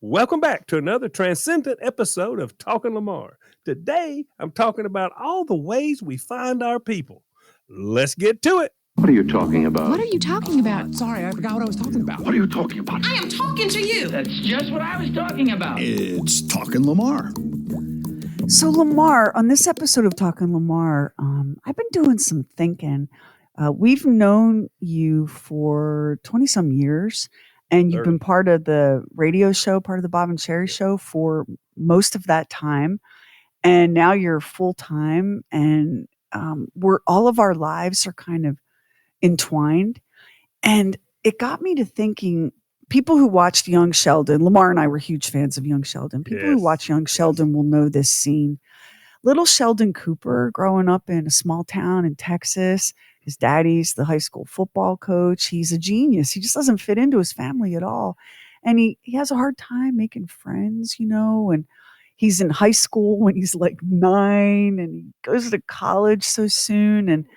Welcome back to another transcendent episode of Talking Lamar. Today, I'm talking about all the ways we find our people. Let's get to it. What are you talking about? What are you talking about? Sorry, I forgot what I was talking about. What are you talking about? I am talking to you. That's just what I was talking about. It's Talking Lamar. So Lamar, on this episode of Talking Lamar, I've been doing some thinking. We've known you for 20-some years, and you've been part of the radio show, part of the Bob and Sheri Show for most of that time. And now you're full-time, and all of our lives are kind of entwined. And it got me to thinking, people who watched Young Sheldon, Lamar and I were huge fans of Young Sheldon. People who watch Young Sheldon will know this scene. Little Sheldon Cooper growing up in a small town in Texas. His daddy's the high school football coach. He's a genius. He just doesn't fit into his family at all. And he has a hard time making friends, and he's in high school when he's like 9, and he goes to college so soon.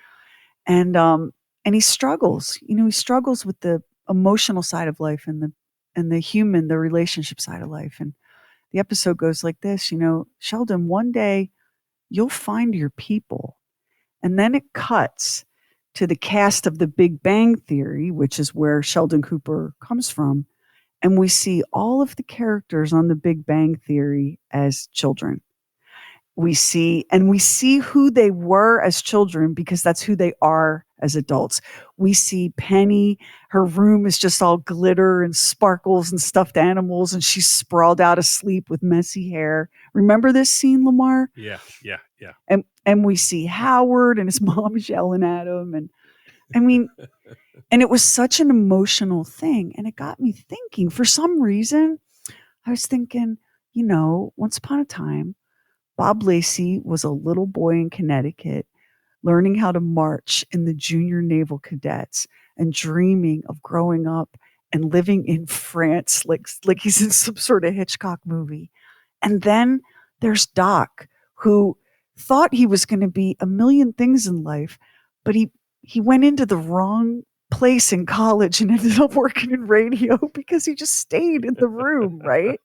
And he struggles. He struggles with the emotional side of life and the relationship side of life. And the episode goes like this, Sheldon, one day you'll find your people. And then it cuts to the cast of The Big Bang Theory, which is where Sheldon Cooper comes from. And we see all of the characters on The Big Bang Theory as children. We see who they were as children because that's who they are as adults. We see Penny, her room is just all glitter and sparkles and stuffed animals, and she's sprawled out asleep with messy hair. Remember this scene, Lamar? Yeah. And we see Howard and his mom is yelling at him. And I mean, and it was such an emotional thing. And it got me thinking, for some reason, I was thinking, once upon a time, Bob Lacey was a little boy in Connecticut learning how to march in the Junior Naval Cadets and dreaming of growing up and living in France like he's in some sort of Hitchcock movie. And then there's Doc, who thought he was going to be a million things in life, but he went into the wrong place in college and ended up working in radio because he just stayed in the room, right?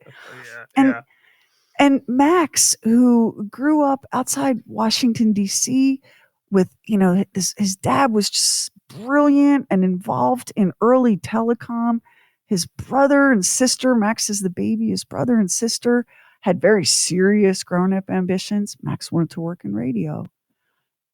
And Max, who grew up outside Washington, D.C. with, his dad was just brilliant and involved in early telecom. His brother and sister, Max is the baby, his brother and sister had very serious grown-up ambitions. Max wanted to work in radio.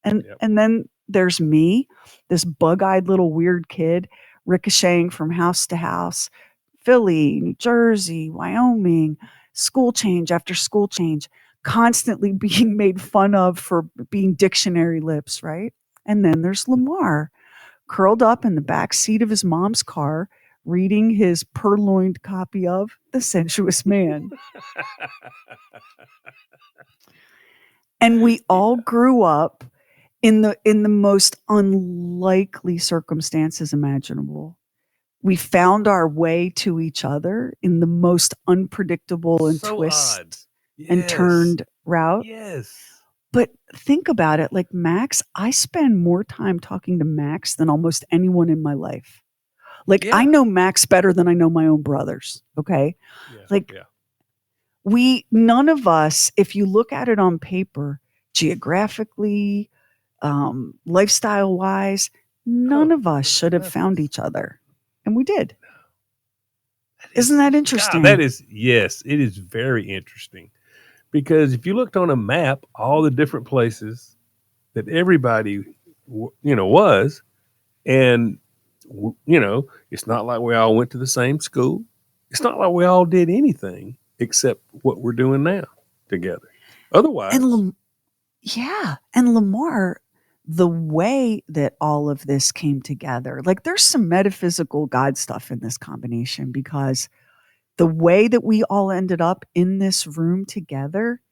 And then there's me, this bug-eyed little weird kid, ricocheting from house to house, Philly, New Jersey, Wyoming, school change after school change, constantly being made fun of for being dictionary lips, right? And then there's Lamar, curled up in the back seat of his mom's car, reading his purloined copy of The Sensuous Man. And we all grew up in the most unlikely circumstances imaginable. We found our way to each other in the most unpredictable and twist and turned route. Yes. But think about it, like Max, I spend more time talking to Max than almost anyone in my life. I know Max better than I know my own brothers. Okay. None of us, if you look at it on paper, geographically, lifestyle wise, none of us should have found each other. And we did. Isn't that interesting? God, yes, it is very interesting. Because if you looked on a map, all the different places that everybody, was, and, it's not like we all went to the same school. It's not like we all did anything except what we're doing now together. Otherwise. And Lamar, the way that all of this came together, there's some metaphysical God stuff in this combination, because the way that we all ended up in this room together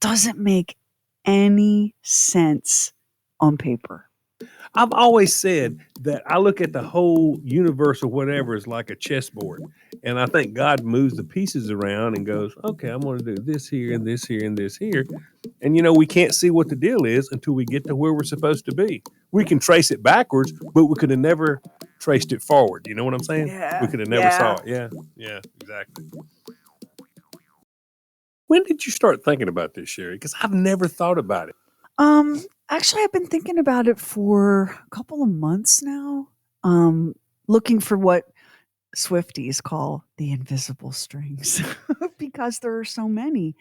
doesn't make any sense on paper. I've always said that I look at the whole universe or whatever as like a chessboard. And I think God moves the pieces around and goes, okay, I'm going to do this here and this here and this here. And, we can't see what the deal is until we get to where we're supposed to be. We can trace it backwards, but we could have never traced it forward. You know what I'm saying? Yeah. We could have never saw it. Yeah, exactly. When did you start thinking about this, Sheri? Because I've never thought about it. Actually, I've been thinking about it for a couple of months now. Looking for what Swifties call the invisible strings because there are so many.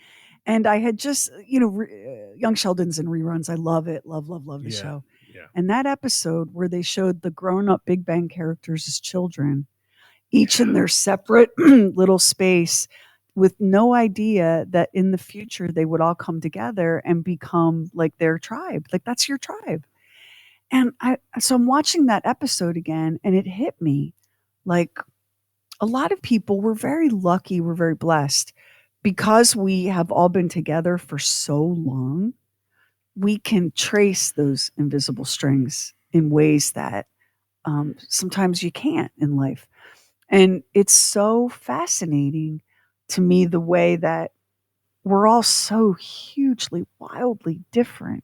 And I had just, Young Sheldon's in reruns. I love it. Love, love, love the Yeah, show. yeah. And that episode where they showed the grown up Big Bang characters as children, each in their separate little space with no idea that in the future they would all come together and become like their tribe. Like that's your tribe. And so I'm watching that episode again and it hit me like a lot of people, we're very lucky, we're very blessed because we have all been together for so long. We can trace those invisible strings in ways that sometimes you can't in life. And it's so fascinating to me the way that we're all so hugely, wildly different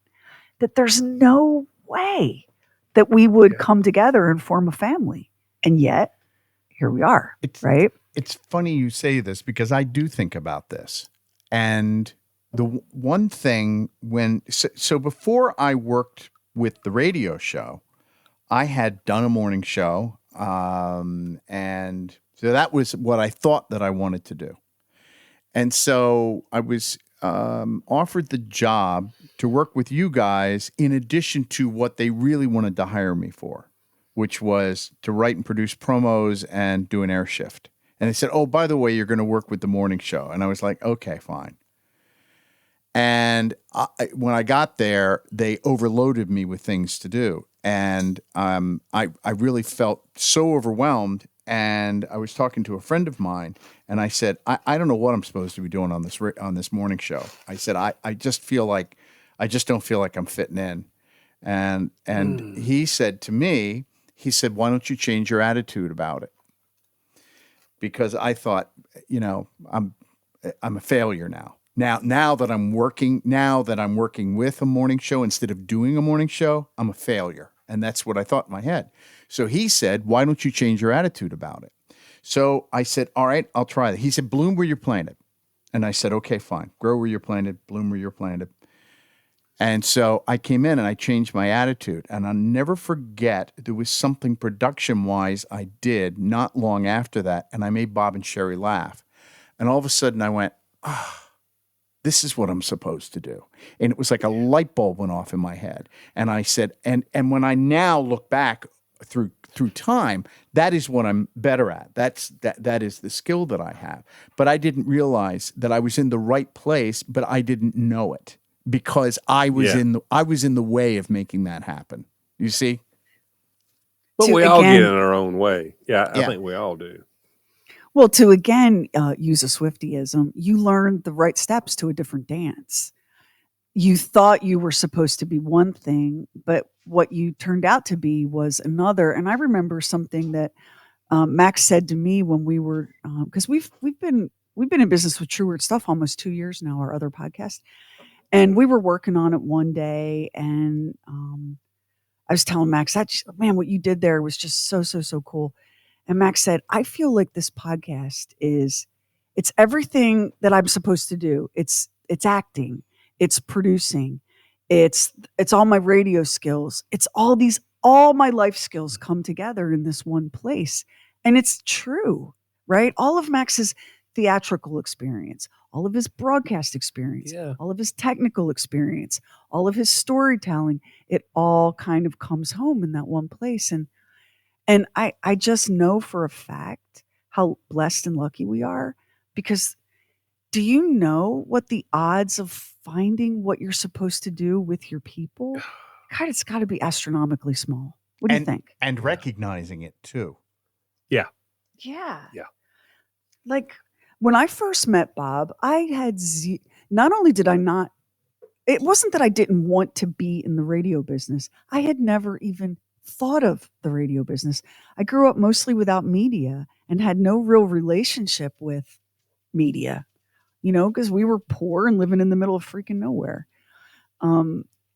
that there's no way that we would Yeah. come together and form a family. And yet, here we are, right? It's funny you say this because I do think about this. And the one thing so before I worked with the radio show, I had done a morning show. And so that was what I thought that I wanted to do. And so I was offered the job to work with you guys in addition to what they really wanted to hire me for, which was to write and produce promos and do an air shift. And they said, oh, by the way, you're going to work with the morning show. And I was like, okay, fine. And when I got there, they overloaded me with things to do. And I really felt so overwhelmed. And I was talking to a friend of mine, and I said, I don't know what I'm supposed to be doing on this morning show. I said, I just don't feel like I'm fitting in. And he said to me, why don't you change your attitude about it? Because I thought, I'm a failure now. Now that I'm working with a morning show instead of doing a morning show, I'm a failure. And that's what I thought in my head. So he said, why don't you change your attitude about it? So I said, all right, I'll try that. He said, bloom where you're planted. And I said, okay, fine. Grow where you're planted, bloom where you're planted. And so I came in and I changed my attitude. And I'll never forget, there was something production-wise I did not long after that, and I made Bob and Sheri laugh. And all of a sudden I went, this is what I'm supposed to do. And it was like a light bulb went off in my head. And I said, and when I now look back through time, that is what I'm better at. That is the skill that I have. But I didn't realize that I was in the right place, but I didn't know it because I was in the way of making that happen. You see? But we all get in our own way. Yeah, I think we all do. Well, to again use a Swiftyism, you learned the right steps to a different dance. You thought you were supposed to be one thing, but what you turned out to be was another. And I remember something that Max said to me when we were, because we've been in business with True Word Stuff almost 2 years now, our other podcast, and we were working on it one day, and I was telling Max, man, what you did there was just so cool. And Max said, I feel like this podcast it's everything that I'm supposed to do. It's acting, it's producing, it's all my radio skills. It's all my life skills come together in this one place. And it's true, right? All of Max's theatrical experience, all of his broadcast experience, all of his technical experience, all of his storytelling, it all kind of comes home in that one place. And I just know for a fact how blessed and lucky we are, because do you know what the odds of finding what you're supposed to do with your people? God, it's got to be astronomically small. What do you think? And recognizing it too. Yeah. Yeah. Yeah. Like when I first met Bob, I had not only did I not, it wasn't that I didn't want to be in the radio business. I had never even thought of the radio business. I grew up mostly without media and had no real relationship with media, because we were poor and living in the middle of freaking nowhere.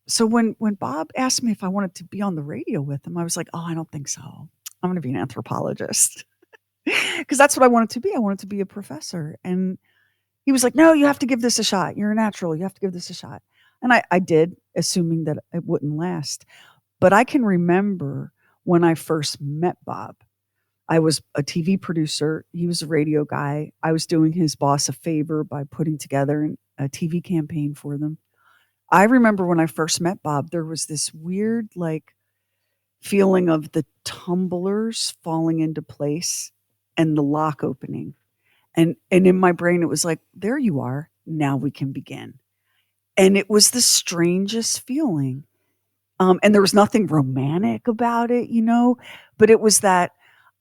So when Bob asked me if I wanted to be on the radio with him, I was like, oh, I don't think so. I'm going to be an anthropologist because that's what I wanted to be. I wanted to be a professor. And He was like, no, you have to give this a shot. You're a natural. You have to give this a shot. And I did, assuming that it wouldn't last. But I can remember when I first met Bob. I was a TV producer. He was a radio guy. I was doing his boss a favor by putting together a TV campaign for them. I remember when I first met Bob, there was this weird, like, feeling of the tumblers falling into place and the lock opening. And in my brain, it was like, there you are. Now we can begin. And it was the strangest feeling. And there was nothing romantic about it, but it was that,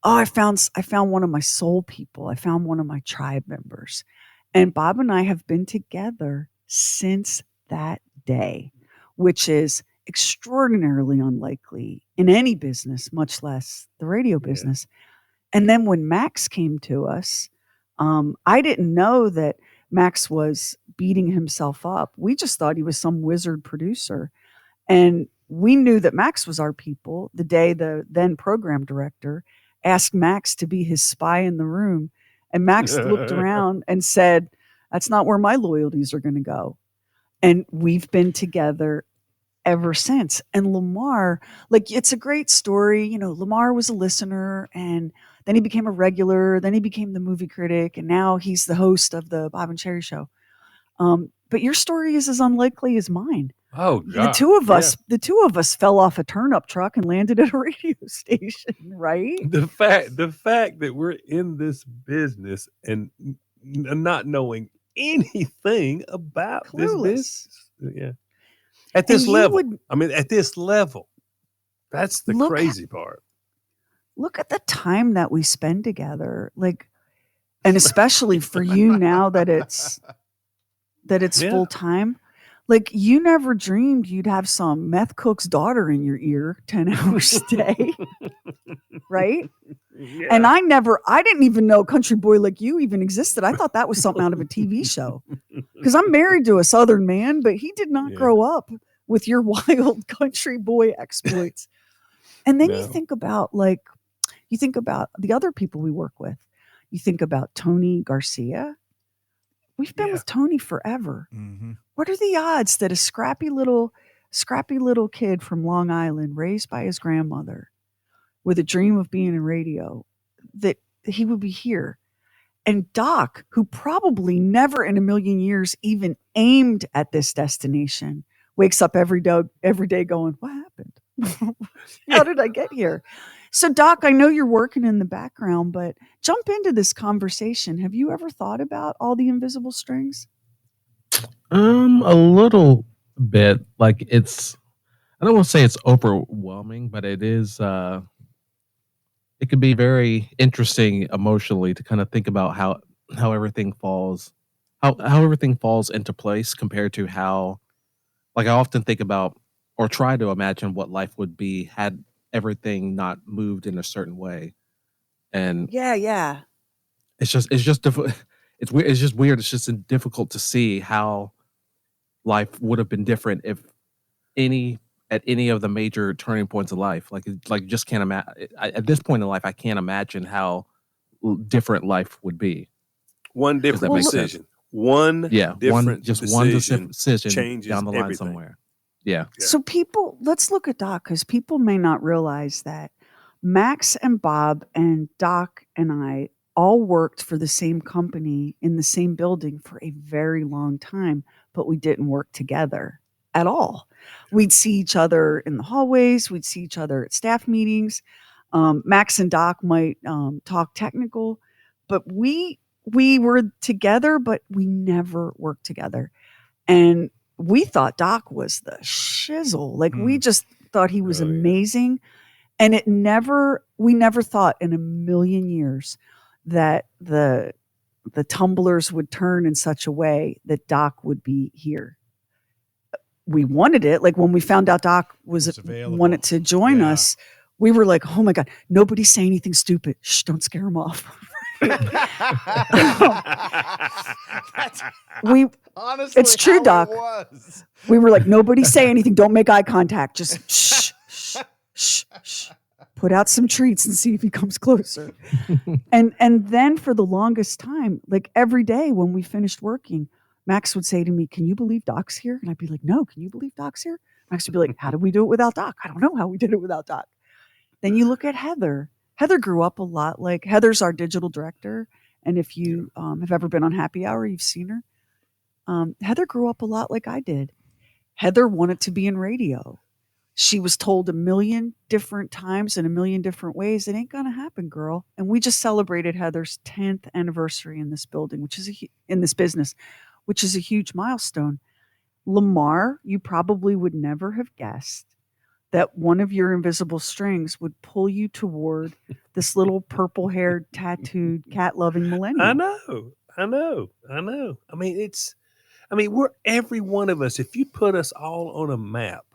I found one of my soul people. I found one of my tribe members. And Bob and I have been together since that day, which is extraordinarily unlikely in any business, much less the radio business. And then when Max came to us, I didn't know that Max was beating himself up. We just thought he was some wizard producer. And we knew that Max was our people the day the then program director asked Max to be his spy in the room. And Max looked around and said, that's not where my loyalties are going to go. And we've been together ever since. And Lamar, like, it's a great story. Lamar was a listener, and then he became a regular, then he became the movie critic, and now he's the host of the Bob and Sheri Show. But your story is as unlikely as mine. Oh, God. The two of us fell off a turnip truck and landed at a radio station, right? The fact that we're in this business and not knowing anything about this business. Yeah. At this level. At this level. That's the crazy part. Look at the time that we spend together. Like, and especially for you now that it's full time. Like, you never dreamed you'd have some meth cook's daughter in your ear 10 hours a day, right? Yeah. And I didn't even know Country Boy Like You even existed. I thought that was something out of a TV show. Because I'm married to a Southern man, but he did not grow up with your wild country boy exploits. And then you think about the other people we work with. You think about Tony Garcia. We've been with Tony forever. Mm-hmm. What are the odds that a scrappy little kid from Long Island, raised by his grandmother, with a dream of being in radio, that he would be here? And Doc, who probably never in a million years even aimed at this destination, wakes up every day going, what happened? How did I get here? So, Doc, I know you're working in the background, but jump into this conversation. Have you ever thought about all the invisible strings? A little bit. Like, I don't want to say it's overwhelming, but it is. It can be very interesting emotionally to kind of think about how everything falls into place compared to how, like, I often think about or try to imagine what life would be had everything not moved in a certain way. And it's just difficult. It's weird. It's just weird. It's just difficult to see how life would have been different if at any of the major turning points of life. Like just can't imagine. At this point in life, I can't imagine how different life would be. One different decision. One decision changes down the line everything. Somewhere. Yeah. So let's look at Doc, because people may not realize that Max and Bob and Doc and I all worked for the same company in the same building for a very long time, but we didn't work together at all. We'd see each other in the hallways. We'd see each other at staff meetings. Max and Doc might talk technical, but we were together, but we never worked together. And we thought Doc was the shizzle. Like, we just thought he was amazing. And we never thought in a million years that the tumblers would turn in such a way that Doc would be here. We wanted it. Like, when we found out Doc wanted to join us, we were like, oh my God, nobody say anything stupid. Shh, don't scare him off. Honestly, it's true, Doc. We were like, nobody say anything. Don't make eye contact. Just shh, shh, shh, shh. put out some treats and see if he comes closer. and then for the longest time, like every day when we finished working, Max would say to me, "Can you believe Doc's here?" And I'd be like, "No, can you believe Doc's here?" Max would be like, "How did we do it without Doc? I don't know how we did it without Doc." Then you look at Heather. Heather grew up a lot like Heather's our digital director. And if you have ever been on Happy Hour, you've seen her. Heather grew up a lot like I did. Heather wanted to be in radio. She was told a million different times in a million different ways, it ain't going to happen, girl. And we just celebrated Heather's 10th anniversary in this building, which is in this business, which is a huge milestone. Lamar, you probably would never have guessed that one of your invisible strings would pull you toward this little purple-haired, tattooed, cat-loving millennial. I know. I mean, we're every one of us. If you put us all on a map,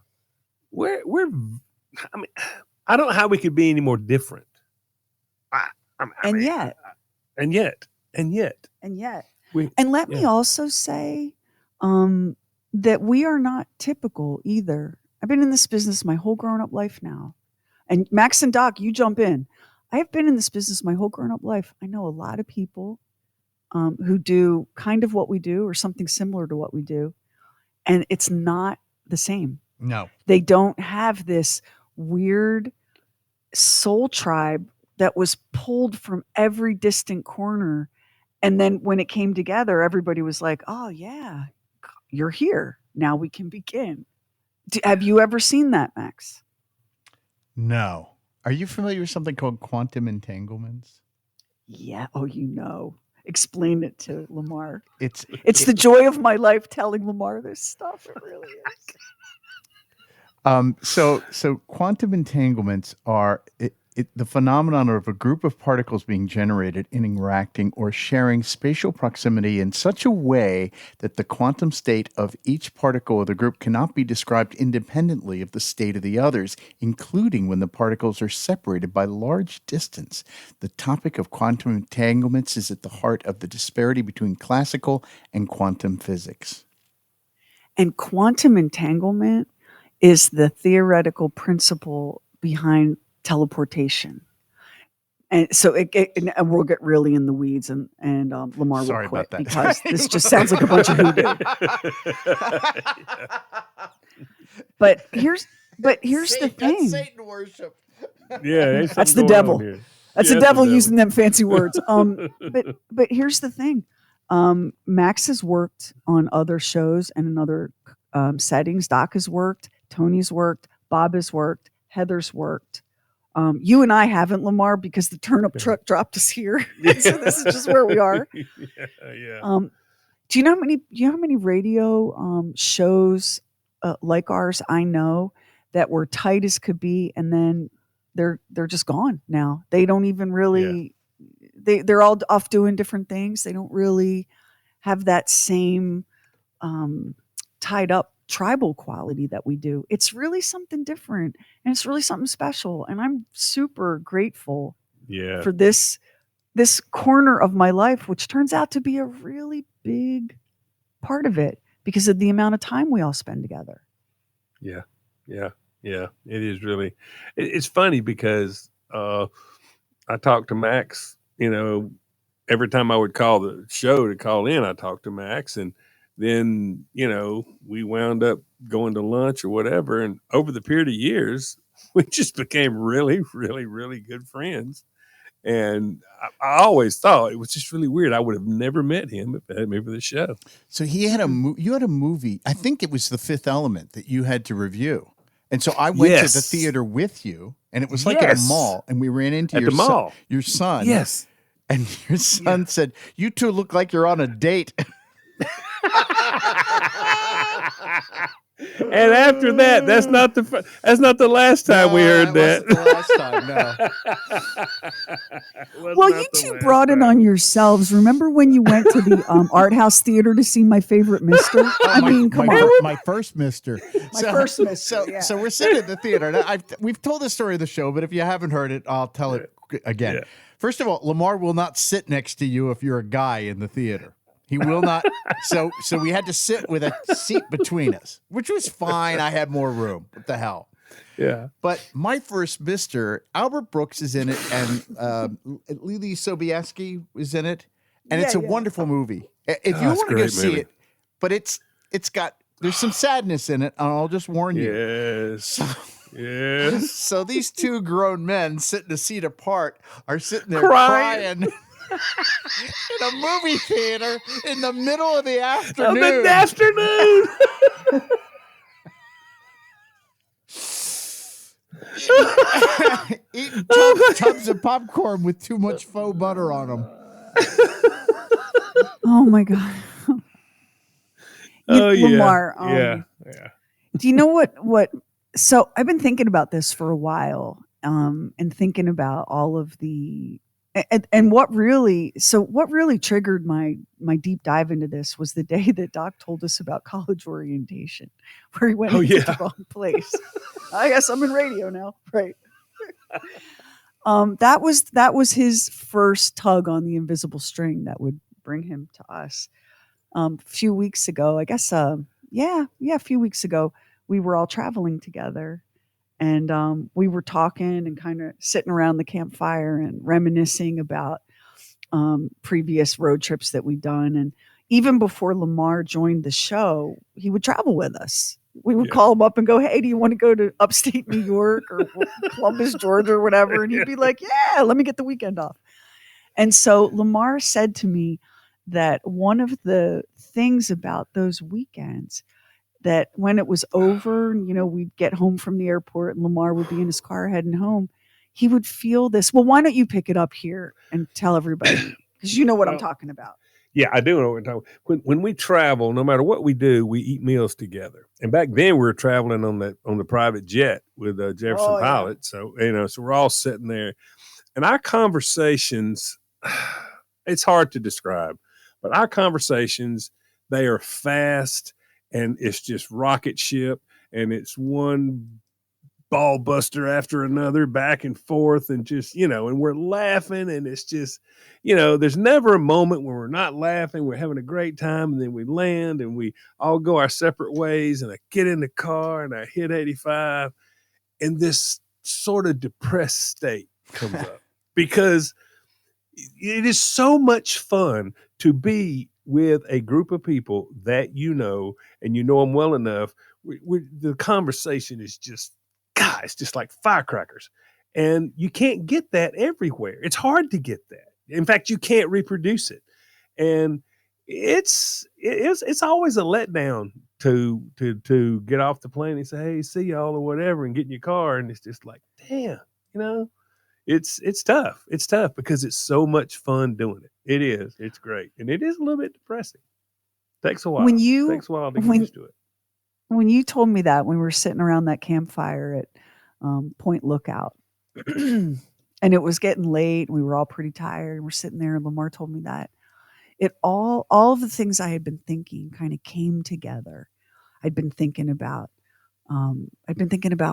we're. I mean, I don't know how we could be any more different. And yet. And let me also say that we are not typical either. I've been in this business my whole grown-up life now. And Max and Doc, you jump in. I have been in this business my whole grown-up life. I know a lot of people who do kind of what we do or something similar to what we do. And it's not the same. No. They don't have this weird soul tribe that was pulled from every distant corner. And then when it came together, everybody was like, "Oh, yeah, you're here. Now we can begin." Have you ever seen that, Max? No. Are you familiar with something called quantum entanglements? Yeah. Oh, you know. Explain it to Lamar. It's the joy of my life telling Lamar this stuff. It really is. So quantum entanglements are the phenomenon of a group of particles being generated and interacting or sharing spatial proximity in such a way that the quantum state of each particle of the group cannot be described independently of the state of the others, including when the particles are separated by large distance. The topic of quantum entanglements is at the heart of the disparity between classical and quantum physics. And quantum entanglement is the theoretical principle behind teleportation. And so and we'll get really in the weeds and Lamar Sorry will quit about that. because this just sounds like a bunch of hoodoo. But here's the thing. Satan worship. Yeah, That's the devil. That's the devil using them fancy words. But here's the thing. Max has worked on other shows and in other settings. Doc has worked. Tony's worked. Bob has worked. Heather's worked. You and I haven't, Lamar, because the turnip truck dropped us here. So this is just where we are. Yeah. Do you know how many radio shows like ours I know that were tight as could be, and then they're just gone now. They don't even really. They're all off doing different things. They don't really have that same tied up tribal quality that we do. It's really something different, and it's really something special. And I'm super grateful for this corner of my life, which turns out to be a really big part of it because of the amount of time we all spend together. Yeah. It is really. It's funny because I talked to Max. Every time I would call the show to call in, I talked to Max, and then, we wound up going to lunch or whatever. And over the period of years, we just became really, really, really good friends. And I always thought it was just really weird. I would have never met him if it hadn't been for the show. So you had a movie, I think it was The Fifth Element, that you had to review. And so I went to the theater with you, and it was like at a mall, and we ran into your son. Yes. And your son said, "You two look like you're on a date." And after that, that's not the last time we heard that. Wasn't the last time, no. Well, you two brought it on yourselves. Remember when you went to the art house theater to see My Favorite Mister? Come on. My first Mister. First Mister. So we're sitting at the theater. Now, we've told the story of the show, but if you haven't heard it, I'll tell it again. Yeah. First of all, Lamar will not sit next to you if you're a guy in the theater. He will not. So we had to sit with a seat between us, which was fine. I had more room. What the hell? Yeah. But My First Mister, Albert Brooks is in it, and Lily Sobieski is in it, and it's a wonderful movie. If you it's a want to go great see movie. it, but there's some sadness in it, and I'll just warn you. Yes. Yes. So these two grown men sitting a seat apart are sitting there Crying. crying in a movie theater in the middle of the Of afternoon. the afternoon. Eating tubs of popcorn with too much faux butter on them. Oh my God. Oh, yeah. Lamar, Yeah. do you know what? So I've been thinking about this for a while, and thinking about all of the and what really triggered my deep dive into this was the day that Doc told us about college orientation, where he went into the wrong place. I guess I'm in radio now, right? That was his first tug on the invisible string that would bring him to us. A few weeks ago, I guess, a few weeks ago, we were all traveling together, and we were talking and kind of sitting around the campfire and reminiscing about previous road trips that we'd done. And even before Lamar joined the show, he would travel with us. We would call him up and go, "Hey, do you want to go to upstate New York or Columbus, Georgia, or whatever?" And he'd be like, "Yeah, let me get the weekend off." And so Lamar said to me that one of the things about those weekends, that when it was over, we'd get home from the airport and Lamar would be in his car heading home, he would feel this. Well, why don't you pick it up here and tell everybody? Because you know what I'm talking about. Yeah, I do know what we're talking about. When we travel, no matter what we do, we eat meals together. And back then we were traveling on the private jet with Jefferson Pilot. So, so we're all sitting there. And our conversations, it's hard to describe, but our conversations, they are fast, and it's just rocket ship, and it's one ball buster after another, back and forth, and just, and we're laughing, and it's just, there's never a moment when we're not laughing. We're having a great time, and then we land and we all go our separate ways, and I get in the car and I hit 85, and this sort of depressed state comes up because it is so much fun to be with a group of people that and you know them well enough. The conversation is just, God, it's just like firecrackers. And you can't get that everywhere. It's hard to get that. In fact, you can't reproduce it. And it's always a letdown to get off the plane and say, "Hey, see y'all," or whatever, and get in your car. And it's just like, damn, it's tough. It's tough because it's so much fun doing it. It is. It's great. And it is a little bit depressing. Takes a while. Takes a while to get used to it. When you told me that, when we were sitting around that campfire at Point Lookout, and it was getting late, and we were all pretty tired, and we're sitting there, and Lamar told me that, it all of the things I had been thinking kind of came together. I'd been thinking about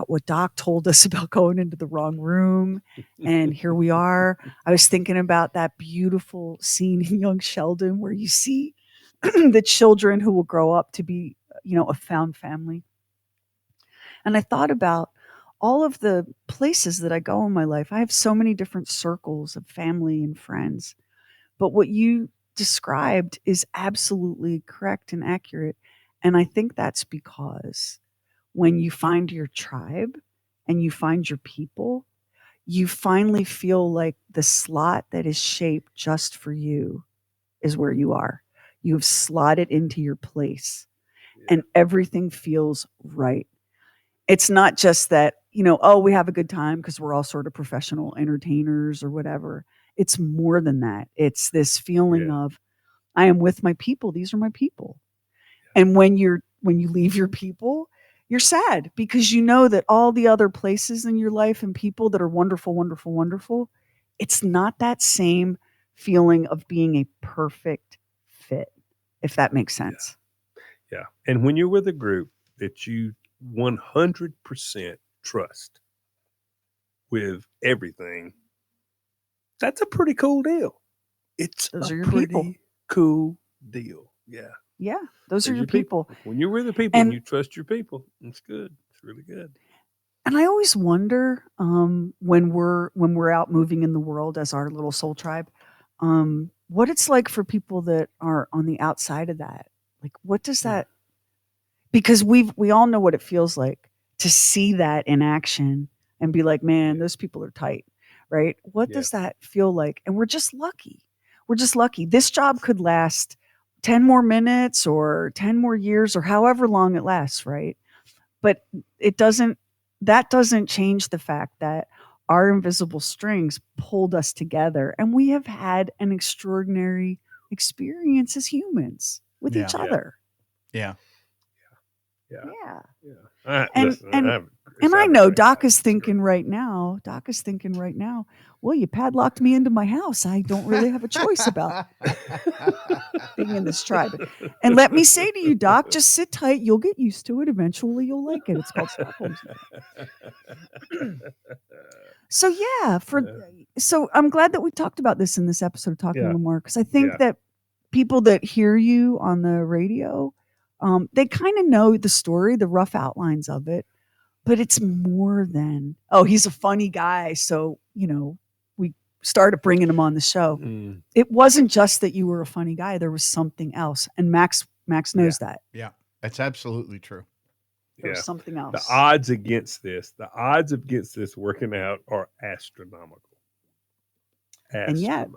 what Doc told us about going into the wrong room, and here we are. I was thinking about that beautiful scene in Young Sheldon where you see the children who will grow up to be, a found family. And I thought about all of the places that I go in my life. I have so many different circles of family and friends. But what you described is absolutely correct and accurate. And I think that's because when you find your tribe and you find your people, you finally feel like the slot that is shaped just for you is where you are. You have slotted into your place, and everything feels right. It's not just that, we have a good time because we're all sort of professional entertainers or whatever. It's more than that. It's this feeling of, I am with my people. These are my people. And when you leave your people, you're sad because you know that all the other places in your life and people that are wonderful, wonderful, wonderful, it's not that same feeling of being a perfect fit, if that makes sense. Yeah. And when you're with a group that you 100% trust with everything, that's a pretty cool deal. It's Those a are your pretty people. cool deal. Yeah. Yeah. Those are your people. When you're with the people and you trust your people, it's good. It's really good. And I always wonder when we're out moving in the world as our little soul tribe, what it's like for people that are on the outside of that. Like, what does that? Because we all know what it feels like to see that in action and be like, man, those people are tight, right? What does that feel like? And we're just lucky. We're just lucky. This job could last 10 more minutes or 10 more years or however long it lasts, right? But that doesn't change the fact that our invisible strings pulled us together, and we have had an extraordinary experience as humans with each other. Yeah. Yeah. And And I know Doc is thinking right now, well, you padlocked me into my house. I don't really have a choice about being in this tribe. And let me say to you, Doc, just sit tight. You'll get used to it. Eventually you'll like it. It's called Stockholm Syndrome. So yeah, so I'm glad that we talked about this in this episode of Talking Lamar, because I think that people that hear you on the radio, they kind of know the story, the rough outlines of it, but it's more than, oh, he's a funny guy, so we started bringing him on the show. It wasn't just that you were a funny guy. There was something else, and Max knows that. Yeah, that's absolutely true. There was something else. The odds against this working out are astronomical. And yet,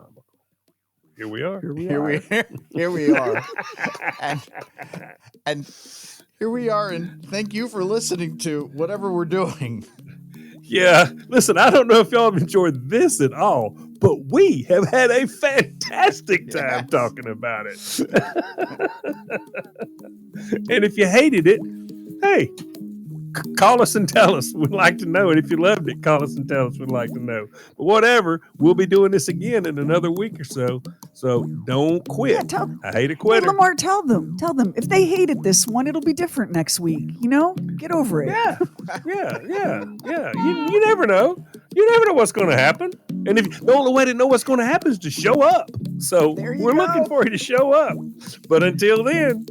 here we are. Here we are. and here we are, and thank you for listening to whatever we're doing. Yeah, listen, I don't know if y'all have enjoyed this at all, but we have had a fantastic time talking about it. And if you hated it, hey, call us and tell us. We'd like to know. And if you loved it, call us and tell us. We'd like to know. But whatever, we'll be doing this again in another week or so. So don't quit. I hate a quitter. Hey, Lamar, tell them. If they hated this one, it'll be different next week. Get over it. Yeah. You never know. You never know what's going to happen. And the only way to know what's going to happen is to show up. So we're looking for you to show up. But until then,